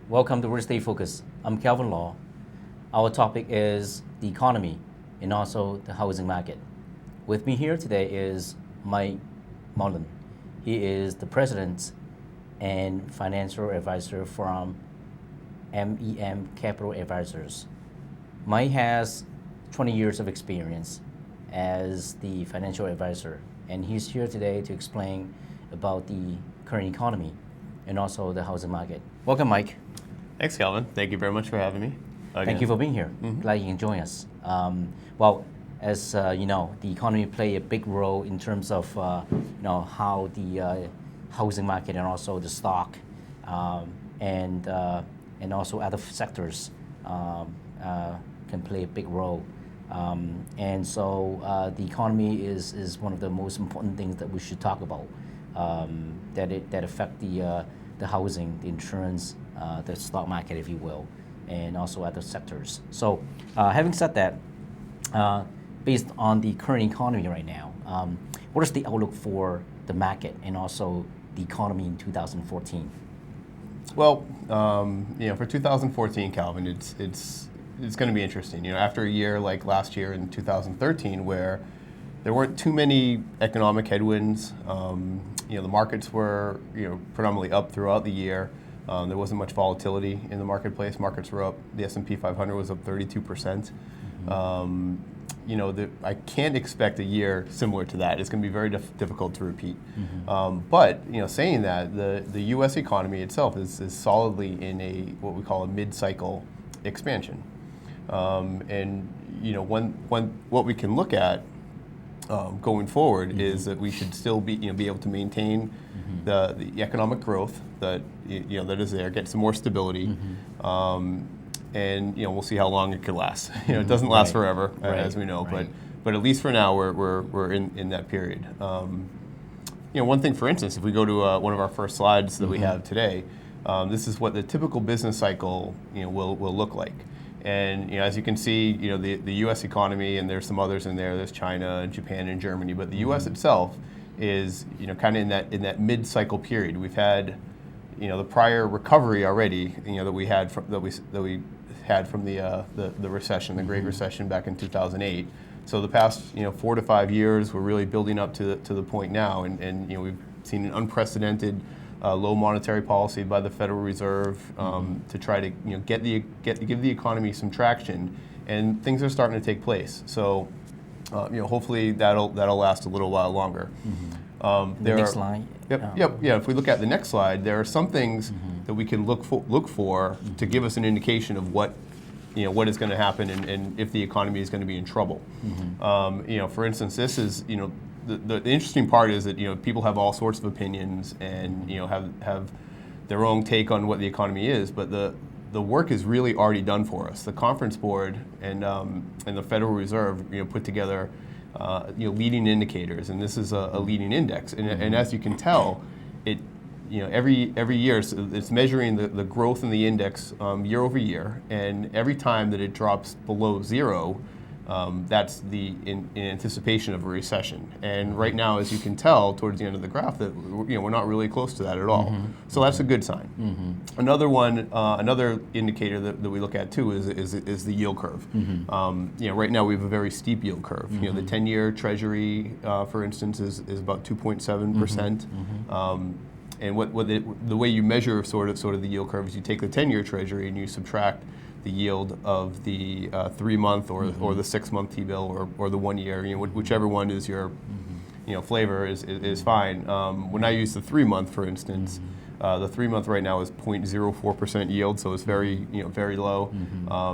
Welcome to Real Estate Focus. I'm Calvin Law. Our topic is the economy and also the housing market. With me here today is Mike Mullin. He is the president and financial advisor from MEM Capital Advisors. Mike has 20 years of experience as the financial advisor, and he's here today to explain about the current economy and also the housing market. Welcome, Mike. Thanks, Calvin. Thank you very much for having me. Thank you for being here. Glad you can join us. As you know, the economy play a big role in terms of how the housing market and also the stock and also other sectors can play a big role. The economy is one of the most important things that we should talk about. That affect the housing, the insurance, the stock market, if you will, and also other sectors. So, having said that, based on the current economy right now, what is the outlook for the market and also the economy in 2014? Well, for 2014, Calvin, it's going to be interesting. After a year like last year in 2013, where there weren't too many economic headwinds. The markets were predominantly up throughout the year. There wasn't much volatility in the marketplace. Markets were up. The S&P 500 was up 32%. I can't expect a year similar to that. It's going to be very difficult to repeat. But saying that, the U.S. economy itself is solidly in what we call a mid-cycle expansion. What we can look at going forward is that we should still be able to maintain the economic growth that that is there, get some more stability, and we'll see how long it could last. It doesn't last forever, as we know, but at least for now we're in that period. One thing, for instance, if we go to one of our first slides that we have today, this is what the typical business cycle will look like. And as you can see, the U.S. economy, and there's some others in there. There's China, Japan, and Germany. But the U.S. itself is kind of in that mid-cycle period. We've had the prior recovery already. That we had from the recession, the Great Recession back in 2008. So the past 4 to 5 years, we're really building up to the point now, and we've seen an unprecedented low monetary policy by the Federal Reserve to try to give the economy some traction, and things are starting to take place. So hopefully that'll last a little while longer. The next slide. Yep. If we look at the next slide, there are some things that we can look for to give us an indication of what is going to happen and if the economy is going to be in trouble. For instance, this is The interesting part is that people have all sorts of opinions and have their own take on what the economy is, but the work is really already done for us. The Conference Board and the Federal Reserve put together leading indicators, and this is a leading index. And as you can tell, it every year it's measuring the growth in the index year over year, and every time that it drops below zero, that's in anticipation of a recession. And right now, as you can tell, towards the end of the graph, that we're not really close to that at all. So that's a good sign. Another indicator that we look at too is the yield curve. Right now we have a very steep yield curve. The 10-year Treasury, for instance, is about 2.7%. And the way you measure sort of the yield curve is you take the 10-year Treasury and you subtract the yield of the 3-month or the 6-month T-bill or the 1 year, whichever one is your flavor is fine. When I use the 3-month, for instance, the 3-month right now is 0.04% yield, so it's very very low.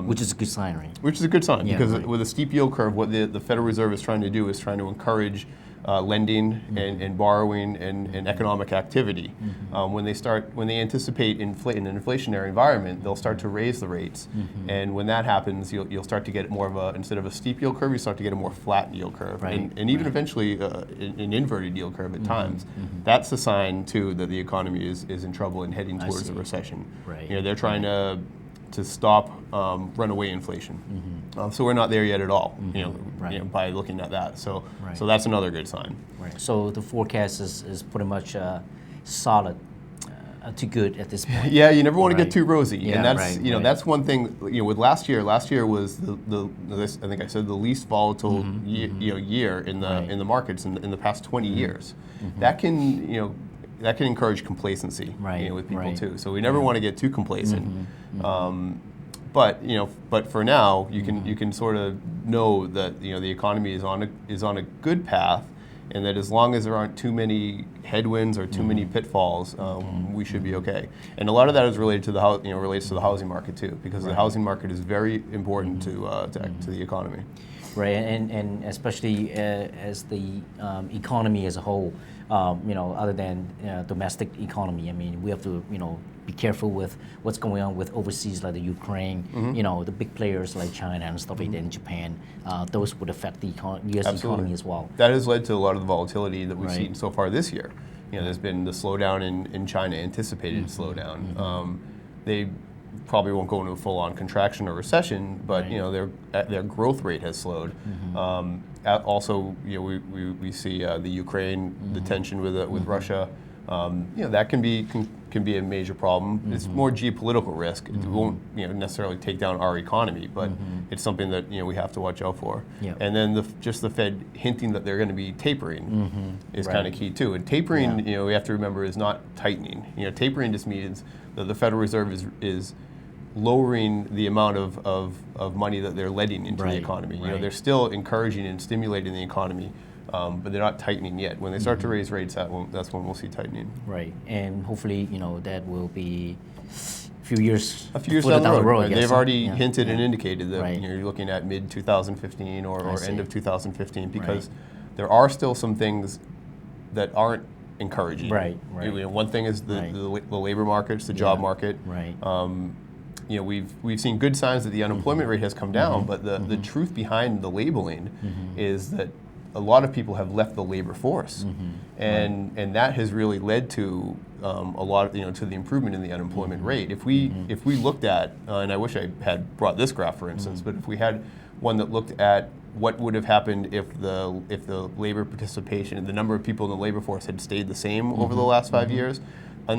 Which is a good sign, right? Which is a good sign, because with a steep yield curve, what the Federal Reserve is trying to do is trying to encourage lending and borrowing and economic activity. When they anticipate in an inflationary environment, they'll start to raise the rates. And when that happens, you'll start to get more of instead of a steep yield curve, you start to get a more flat yield curve, and even eventually an inverted yield curve at times. That's a sign too that the economy is in trouble and heading towards a recession. They're trying to stop runaway inflation. So we're not there yet at all, by looking at that. So that's another good sign. So the forecast is pretty much solid too good at this point. Yeah, you never want to Right. get too rosy, Yeah, and that's right, you know right. that's one thing. With last year was I think I said the least volatile year in the Right. in the markets in the past 20 years. That can that can encourage complacency Right, with people right. too. So we never want to get too complacent. But for now, you can sort of know that the economy is on a good path, and that as long as there aren't too many headwinds or too many pitfalls, we should be okay. And a lot of that is related to the relates to the housing market too, because the housing market is very important to the economy. Right, and especially as the economy as a whole, other than domestic economy, I mean, we have to, be careful with what's going on with overseas, like the Ukraine, the big players like China and stuff like that, and Japan. Those would affect the U.S. economy as well. That has led to a lot of the volatility that we've Right. seen so far this year. There's been the slowdown in China, anticipated slowdown. They probably won't go into a full-on contraction or recession, but their growth rate has slowed. Also, we see the Ukraine, the tension with Russia. That can be a major problem. It's more geopolitical risk. It won't necessarily take down our economy, but it's something that we have to watch out for. Yep. And then just the Fed hinting that they're going to be tapering is Right. kind of key too. And tapering, we have to remember, is not tightening. Tapering just means that the Federal Reserve is lowering the amount of money that they're letting into the Right, economy. right. They're still encouraging and stimulating the economy, but they're not tightening yet. When they start to raise rates, that's when we'll see tightening. Right, and hopefully, that will be a few years down further the road. Right? yes. They've already Yeah. hinted and indicated that Right. you're looking at mid 2015 or I see. end of 2015, because there are still some things that aren't encouraging. Right, right. One thing is Right. the labor markets, the job market. Right. We've seen good signs that the unemployment rate has come down, but the truth behind the labeling is that a lot of people have left the labor force, and that has really led to a lot of, to the improvement in the unemployment rate. If we looked at, and I wish I had brought this graph for instance, but if we had one that looked at what would have happened if the labor participation and the number of people in the labor force had stayed the same over the last 5 years,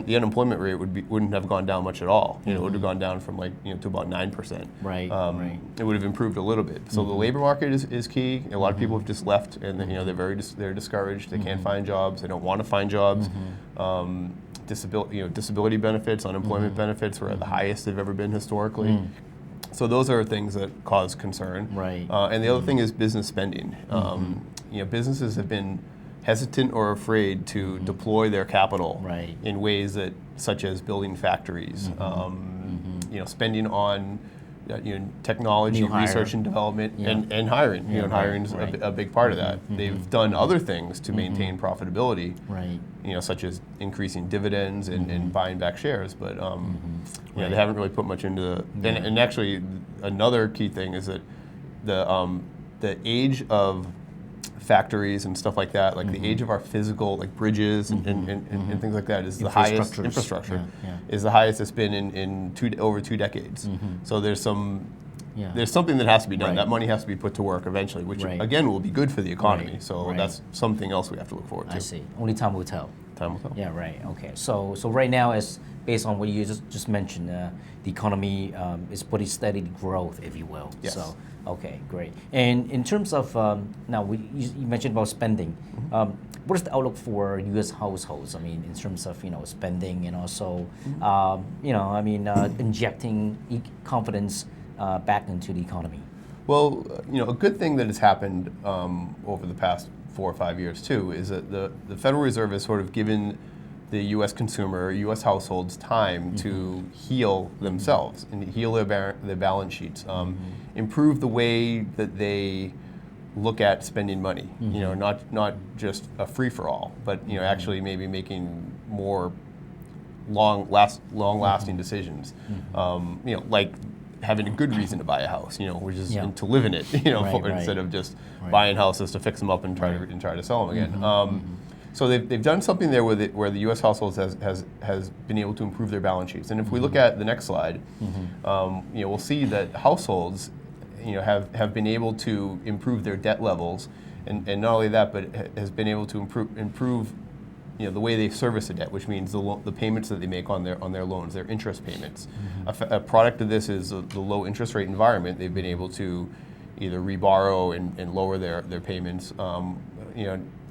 the unemployment rate wouldn't have gone down much at all. It would have gone down from to about 9%. Right, right. It would have improved a little bit. So the labor market is key. A lot of people have just left, and they're discouraged. They can't find jobs. They don't want to find jobs. Disability benefits, unemployment benefits were at the highest they've ever been historically. So those are things that cause concern. Right. And the other thing is business spending. Businesses have been hesitant or afraid to deploy their capital Right. in ways such as building factories, spending on technology, New hire. research and development, and hiring. Yeah, Hiring is right. a big part of that. They've done other things to maintain profitability, Right. such as increasing dividends and buying back shares, but Right. they haven't really put much into the. And actually, another key thing is that the age of factories and stuff like that, like the age of our physical, like bridges and things like that, is the highest infrastructure. Yeah. Is the highest it's been in over 2 decades. So there's something that has to be done. Right. That money has to be put to work eventually, which Right. again will be good for the economy. Right. So Right. that's something else we have to look forward to. I see. Only time will tell. Time will tell. Yeah, right. Okay. So right now, as based on what you just mentioned, the economy is pretty steady growth, if you will. Yes. So, okay, great. And in terms of now, you mentioned about spending. What is the outlook for U.S. households? I mean, in terms of spending and also injecting confidence back into the economy. Well, a good thing that has happened over the past 4 or 5 years too is that the Federal Reserve has sort of given the U.S. consumer, U.S. households time to heal themselves and heal their balance sheets, improve the way that they look at spending money. Not just a free for all, but actually maybe making more long-lasting decisions. Like having a good reason to buy a house, which is to live in it, Right. instead of just buying houses to fix them up and try to sell them again. So they've done something there where the U.S. households has been able to improve their balance sheets. And if we look at the next slide, we'll see that households have been able to improve their debt levels, and not only that, but has been able to improve the way they service the debt, which means the payments that they make on their loans, their interest payments. A product of this is the low interest rate environment. They've been able to either reborrow and lower their payments.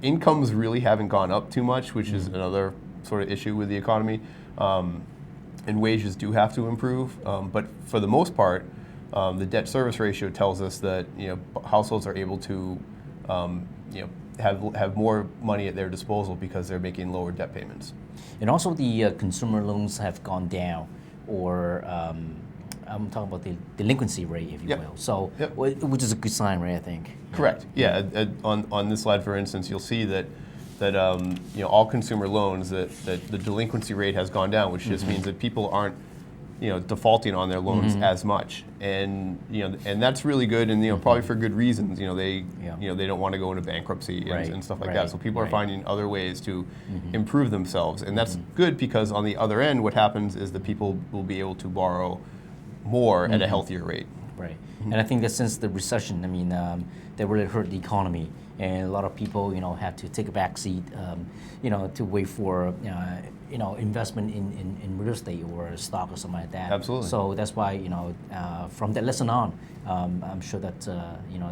Incomes really haven't gone up too much, which is another sort of issue with the economy. And wages do have to improve, but for the most part, the debt service ratio tells us that households are able to have more money at their disposal because they're making lower debt payments. And also the consumer loans have gone down, or I'm talking about the delinquency rate, if you will. So, which is a good sign, right? I think. Correct. Yeah. On this slide, for instance, you'll see that all consumer loans, that the delinquency rate has gone down, which just means that people aren't defaulting on their loans as much, and that's really good, and probably for good reasons. They don't want to go into bankruptcy and stuff like that. So people are finding other ways to improve themselves, and that's good because on the other end, what happens is that people will be able to borrow more at a healthier rate. Right. And I think that since the recession, I mean, that really hurt the economy, and a lot of people, had to take a back seat, to wait for, investment in real estate or stock or something like that. Absolutely. So that's why, from that lesson on, I'm sure that,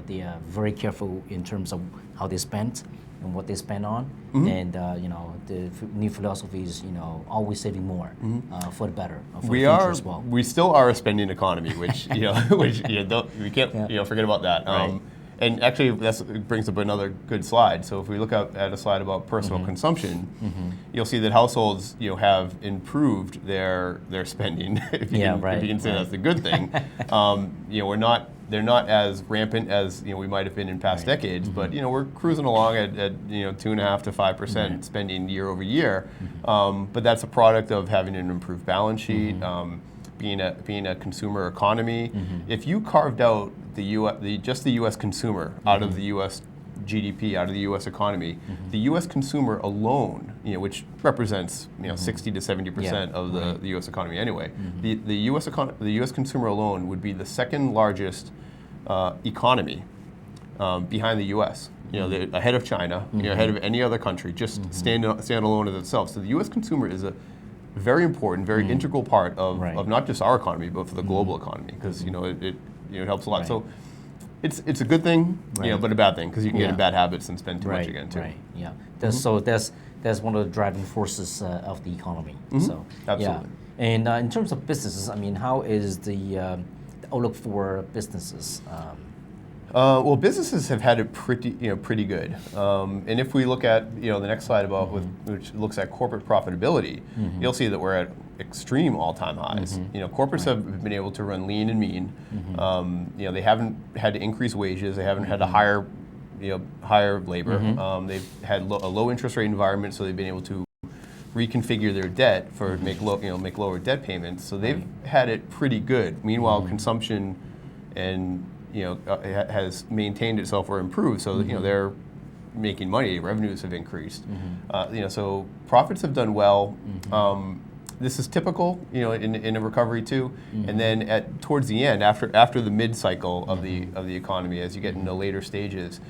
they are very careful in terms of how they spend and what they spend on, and the new philosophy is always saving more for the better, for the future as well. We still are a spending economy, which we can't forget about that. Right. And actually, that brings up another good slide. So if we look at a slide about personal consumption, you'll see that households have improved their spending. If you can say that's a good thing. They're not as rampant as we might have been in past decades, but we're cruising along at 2.5% to 5% spending year over year. But that's a product of having an improved balance sheet, being a consumer economy. If you carved out just the U.S. consumer out of the U.S. GDP, out of the U.S. economy, the U.S. consumer alone, which represents 60 to 70% of the U.S. economy anyway, the U.S. consumer alone would be the second largest economy behind the U.S. Ahead of China, ahead of any other country, just stand alone as itself. So the U.S. consumer is a very important, very integral part of not just our economy, but for the global economy, because it helps a lot. So it's a good thing, but a bad thing, because you can get in bad habits and spend too much again too. Right. Yeah. So that's one of the driving forces of the economy. So absolutely. Yeah. And in terms of businesses, I mean, how is the outlook for businesses? Well, businesses have had it pretty good. And if we look at the next slide which looks at corporate profitability, you'll see that we're at extreme all-time highs. Corporates have been able to run lean and mean. They haven't had to increase wages. They haven't had to hire labor. They've had a low interest rate environment, so they've been able to reconfigure their debt for make lower debt payments. So they've had it pretty good. Meanwhile, consumption and has maintained itself or improved, so that they're making money. Revenues have increased. So profits have done well. This is typical, in a recovery too. And then towards the end, after the mid-cycle of the economy, as you get into later stages,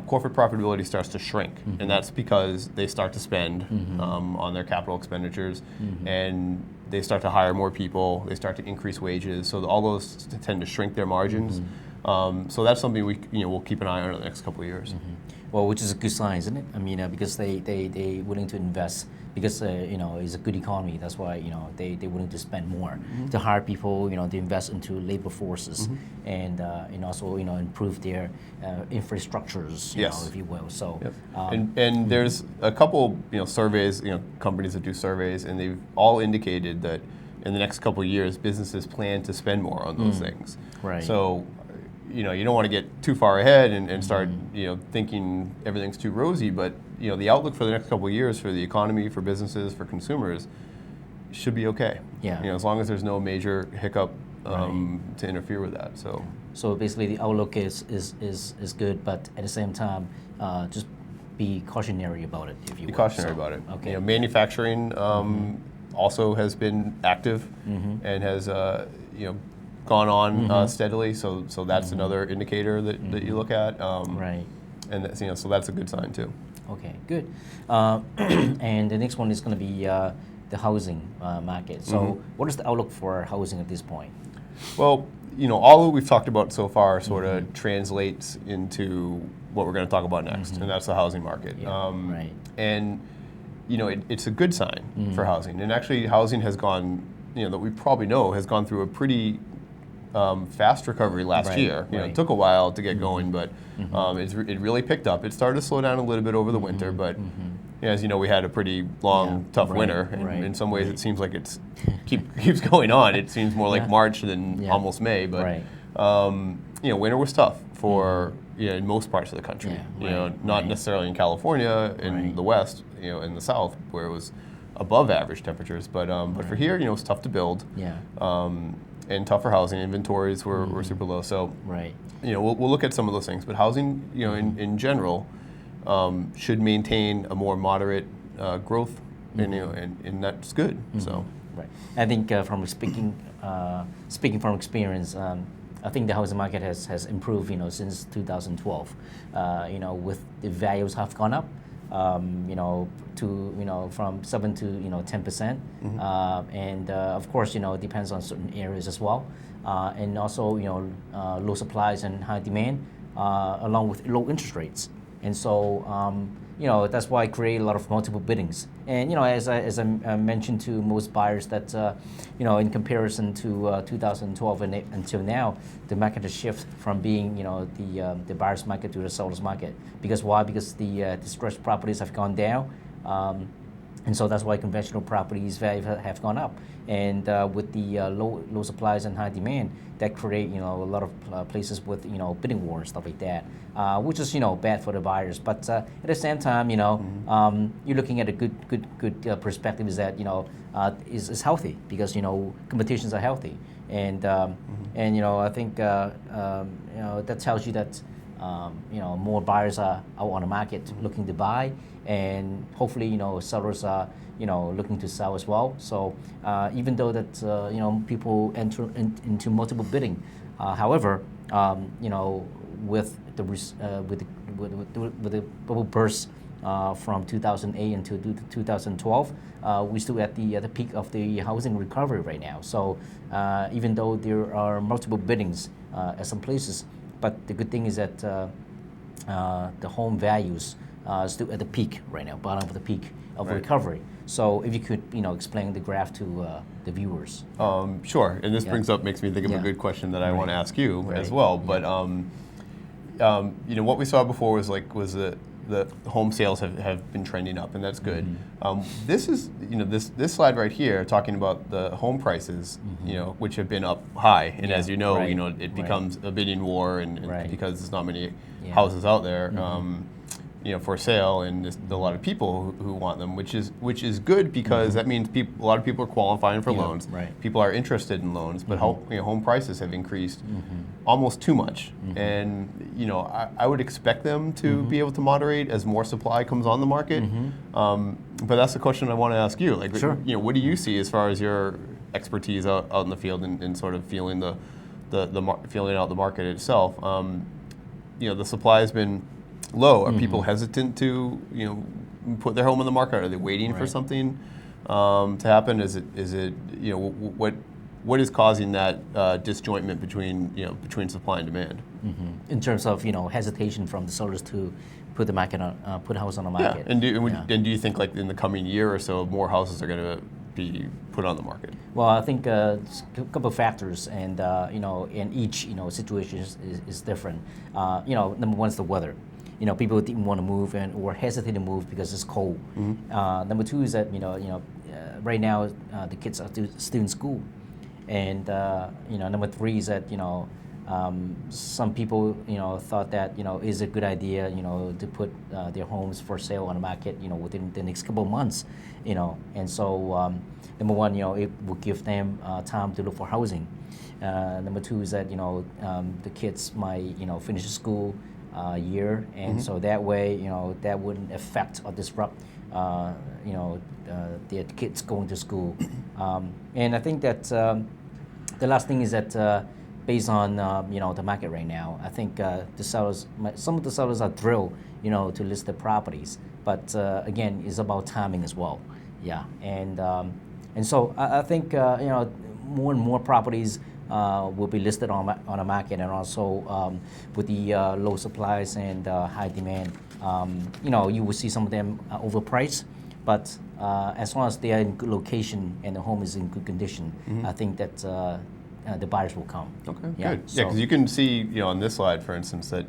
corporate profitability starts to shrink, and that's because they start to spend on their capital expenditures, and they start to hire more people. They start to increase wages. So all those tend to shrink their margins. So that's something we'll keep an eye on in the next couple of years. Well, which is a good sign, isn't it? I mean, because they willing to invest, because it's a good economy. That's why they willing to spend more to hire people, to invest into labor forces, and also improve their infrastructures, if you will. So and there's a couple surveys, companies that do surveys, and they've all indicated that in the next couple of years, businesses plan to spend more on those things. Right. So you don't want to get too far ahead and start thinking everything's too rosy, but the outlook for the next couple of years for the economy, for businesses, for consumers should be okay. Yeah. As long as there's no major hiccup to interfere with that. So basically the outlook is good, but at the same time, just be cautionary about it, if you will. Be cautionary about it. Okay. Manufacturing also has been active and has gone on steadily. So that's another indicator that you look at. Right. And so that's a good sign too. Okay, good. And the next one is going to be the housing market. So, what is the outlook for housing at this point? Well, all that we've talked about so far sort of translates into what we're going to talk about next, and that's the housing market. Yeah, right. And it's a good sign for housing. And actually, housing has gone, that we probably know, has gone through a pretty fast recovery last year. It took a while to get going, but it really picked up. It started to slow down a little bit over the winter, but as you know, we had a pretty long, tough winter. And in some ways, it seems like it's keeps going on. It seems more like March than almost May. But winter was tough for in most parts of the country. Not necessarily in California, in the West, in the South, where it was above average temperatures. But for here, it was tough to build. And tougher housing inventories were super low. So we'll look at some of those things. But housing, in general, should maintain a more moderate growth, and that's good. So, I think from speaking from experience, I think the housing market has improved, since 2012. With the values have gone up, to from 7 to 10%, and of course it depends on certain areas as well, and also low supplies and high demand, along with low interest rates. And so, that's why I create a lot of multiple biddings. And, as I mentioned to most buyers that, in comparison to 2012 and until now, the market has shifted from being, the buyer's market to the seller's market. Because why? Because the distressed properties have gone down. And so that's why conventional properties value have gone up. And with the low supplies and high demand, that create a lot of places with bidding war and stuff like that, which is bad for the buyers. But at the same time, you're looking at a good perspective is that is healthy because competitions are healthy, and I think that tells you that more buyers are out on the market looking to buy, and hopefully sellers are looking to sell as well. So even though that people enter into multiple bidding, however, with the bubble burst from 2008 until 2012, we're still at the peak of the housing recovery right now. So even though there are multiple biddings at some places, but the good thing is that the home values still at the peak right now, bottom of the peak of recovery. So if you could, explain the graph to the viewers. Sure, and this makes me think of a good question that I want to ask you as well. But what we saw before was the home sales have been trending up, and that's good. This is this slide right here talking about the home prices, which have been up high, and as you know, it becomes a bidding war, and because there's not many houses out there. For sale, and there's a lot of people who want them, which is good because that means a lot of people are qualifying for loans. People are interested in loans, but home prices have increased almost too much, and I would expect them to be able to moderate as more supply comes on the market. But that's the question I want to ask you. What do you see as far as your expertise out in the field and sort of feeling feeling out the market itself? The supply has been low. Are people hesitant to put their home on the market? Are they waiting for something to happen? Is it what is causing that disjointment between supply and demand? In terms of hesitation from the sellers to put the house on the market. And do you think in the coming year or so more houses are going to be put on the market? Well, I think a couple of factors, and in each situation is different. Number one is the weather. People didn't want to move or hesitate to move because it's cold. Number two is that right now the kids are still in school, and number three is that some people thought that is a good idea to put their homes for sale on the market within the next couple of months, and so number one it will give them time to look for housing. Number two is that the kids might finish school year, and so that way that wouldn't affect or disrupt the kids going to school. And I think that the last thing is that based on the market right now, I think some of the sellers are thrilled to list the properties, but again, it's about timing as well. Yeah, and so I think more and more properties will be listed on a market, and also with the low supplies and high demand, you will see some of them overpriced. But as long as they are in good location and the home is in good condition, I think that the buyers will come. Okay, yeah, good. Yeah, because you can see, on this slide, for instance, that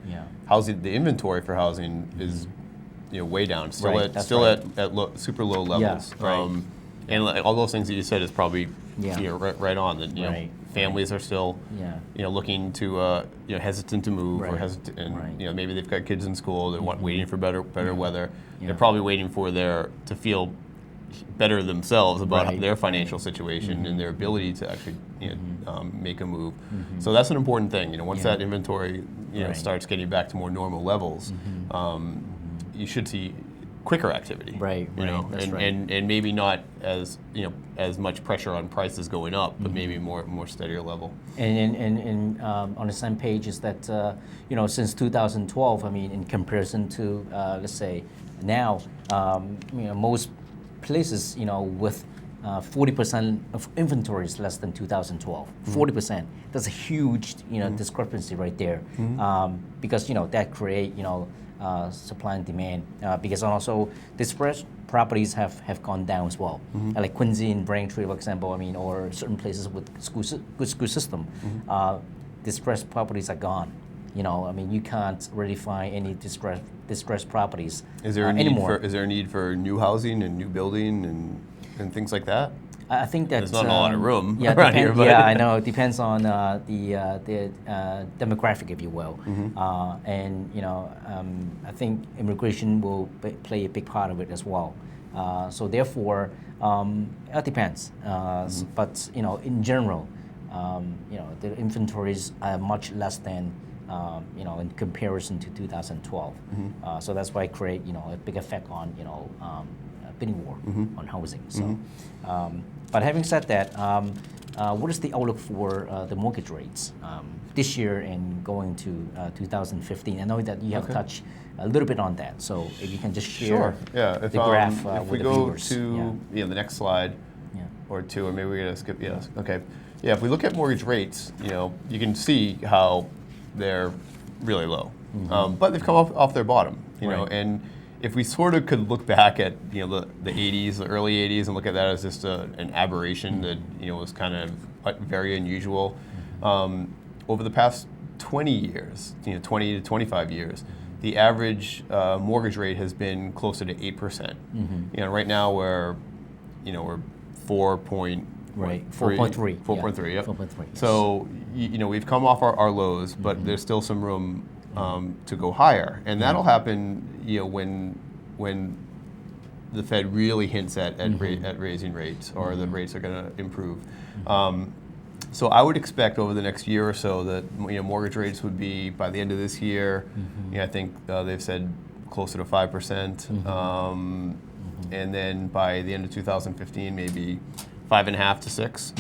housing, the inventory for housing is, way down, still Right, at super low levels. Yeah, right. And all those things that you said is probably, right on. That Right, families are still, looking to, hesitant to move, or Right, hesitant, and right. maybe they've got kids in school. They're waiting for better weather. Yeah. They're probably waiting for to feel better themselves about Right, their financial situation and their ability to actually make a move. So that's an important thing. Once that inventory Right. starts getting back to more normal levels, you should see quicker activity. Right, that's right. And maybe not as as much pressure on prices going up, but maybe more steadier level. And on the same page is that since 2012, I mean, in comparison to let's say now, most places with 40% of inventory is less than 2012. 40%. That's a huge discrepancy right there, because that create supply and demand, because also distressed properties have gone down as well. Like Quincy and Braintree, for example, I mean, or certain places with good school system, distressed properties are gone. I mean, you can't really find any distressed properties Is there anymore. Is there a need for new housing and new building and things like that? I think that there's not a lot of room yeah, around here. But yeah, I know. It depends on the demographic, if you will, and I think immigration will play a big part of it as well. So therefore, it depends. But in general, the inventories are much less than in comparison to 2012. So that's why it create a big effect on bidding war on housing. So, but having said that, what is the outlook for the mortgage rates this year and going to 2015? I know that you have touched a little bit on that, so if you can just share the graph if we with the go viewers. to the next slide or two, or maybe we're going to skip. Yes. Okay. Yeah. If we look at mortgage rates, you can see how they're really low, but they've come off their bottom. And if we sort of could look back at the 80s, the early 80s, and look at that as just an aberration that was kind of very unusual, over the past 20 years, 20 to 25 years, the average mortgage rate has been closer to 8%. Right now we're 4.3. 4.3. 4.3. Yep. 4.3. Yes. So we've come off our lows, but there's still some room to go higher, and that'll happen when the Fed really hints at raising rates, or the rates are going to improve. So I would expect over the next year or so that mortgage rates would be, by the end of this year, I think they've said closer to 5%, and then by the end of 2015, maybe 5.5 to 6.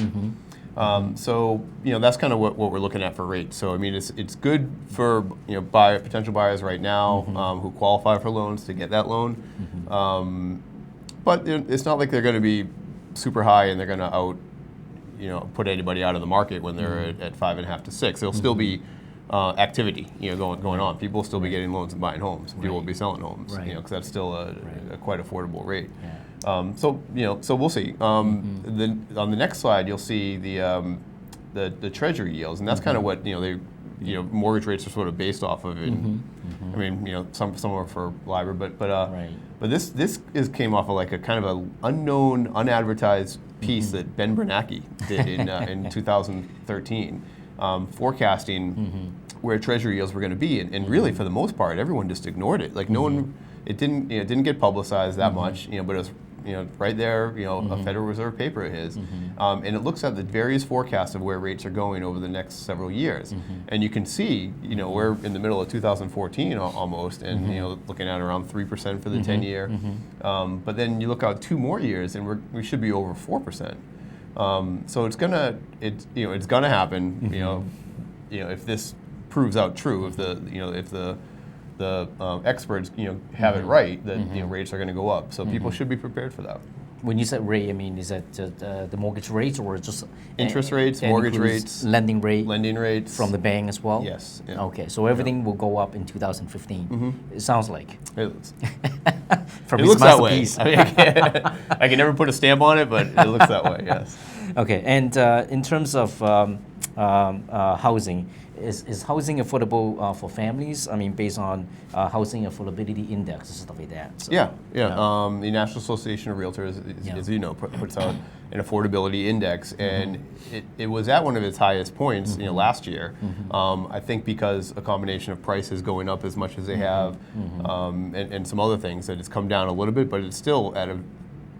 So that's kind of what we're looking at for rates. So I mean, it's good for potential buyers right now who qualify for loans to get that loan, but it's not like they're going to be super high and they're going to put anybody out of the market when they're at 5.5 to 6. There'll still be activity going on. People will still be getting loans and buying homes. People will be selling homes, because that's still a quite affordable rate. So we'll see. On the next slide, you'll see the Treasury yields, and that's kind of what mortgage rates are sort of based off of. I mean, some are for LIBOR, but this came off of like a kind of an unknown, unadvertised piece that Ben Bernanke did in 2013, forecasting where Treasury yields were going to be, and really for the most part, everyone just ignored it. Like no one, it didn't get publicized that much, but it was right there, a Federal Reserve paper of his, and it looks at the various forecasts of where rates are going over the next several years, and you can see, we're in the middle of 2014 almost, and looking at around 3% for the 10-year, but then you look out 2 more years, and we should be over 4%. So it's gonna happen, if this proves out true, if the experts have it right, that rates are going to go up. So people should be prepared for that. When you said rate, I mean, is that the mortgage rates or just interest rates, mortgage rates, lending rates from the bank as well? Yes. Yeah. Okay, so everything will go up in 2015. It sounds like. It looks that way. I mean, I can never put a stamp on it, but it looks that way. Yes. Okay, and in terms of housing, is housing affordable for families? I mean, based on housing affordability index and stuff like that. So, yeah. The National Association of Realtors, as you know, puts out an affordability index, and it was at one of its highest points, last year. I think because a combination of prices going up as much as they have, and some other things, that it's come down a little bit, but it's still at an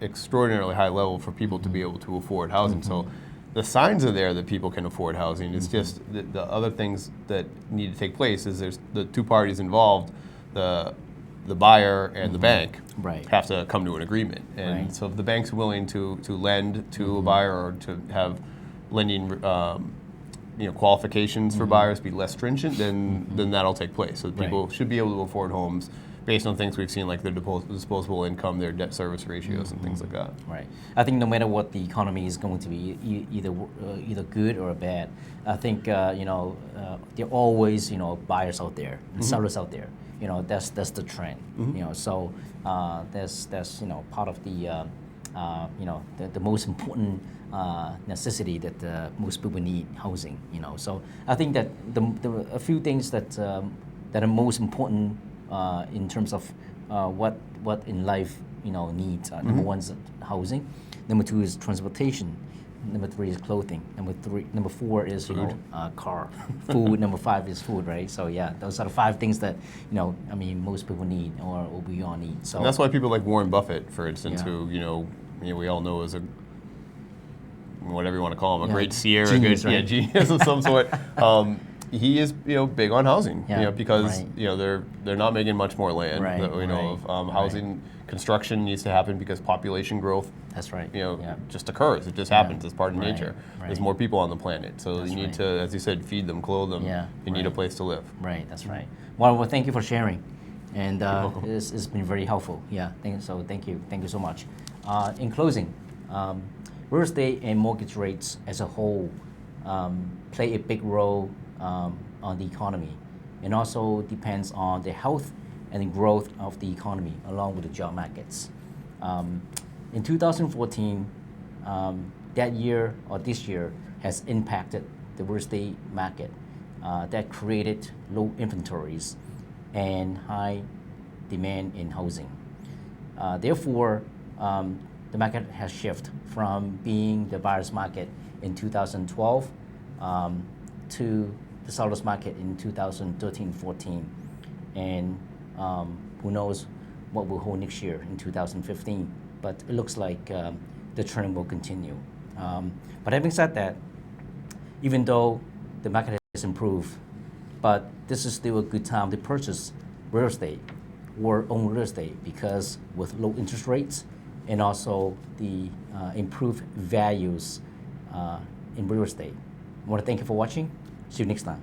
extraordinarily high level for people to be able to afford housing. So the signs are there that people can afford housing. It's just the other things that need to take place is there's the two parties involved, the buyer and the bank, have to come to an agreement. And so if the bank's willing to lend to a buyer or to have lending qualifications for buyers be less stringent, then that'll take place. So people should be able to afford homes based on things we've seen, like their disposable income, their debt service ratios, and things like that. Right. I think no matter what the economy is going to be, either good or bad, I think there are always buyers out there and sellers out there. That's the trend. So that's part of the the most important necessity that most people need, housing. So I think that a few things that are most important in terms of what in life needs. Number one is housing. Number two is transportation. Number three is clothing. Number four is car. Food. Number five is food, right? So yeah, those are the five things that most people need or we all need. So and that's why people like Warren Buffett, for instance, who we all know is whatever you want to call him, a great seer, genius, a good genius of some sort. He is big on housing, because they're not making much more land that we know of. Housing construction needs to happen because population growth. That's right. Just occurs. It just happens. It's part of nature. There's more people on the planet, so you need to, as you said, feed them, clothe them. You need a place to live. Right. That's right. Well, thank you for sharing, and it's been very helpful. Yeah. Thank you. Thank you so much. In closing, real estate and mortgage rates as a whole play a big role on the economy, and also depends on the health and the growth of the economy along with the job markets. In 2014, that year or this year has impacted the real estate market that created low inventories and high demand in housing. Therefore, the market has shifted from being the buyer's market in 2012 to the seller's market in 2013-14, and who knows what will hold next year in 2015. But it looks like the trend will continue. But having said that, even though the market has improved, but this is still a good time to purchase real estate or own real estate, because with low interest rates and also the improved values in real estate. I want to thank you for watching. See you next time.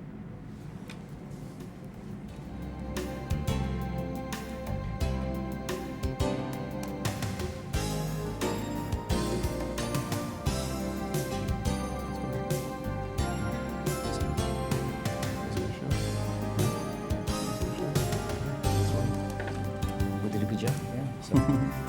We did a good job. Yeah. So.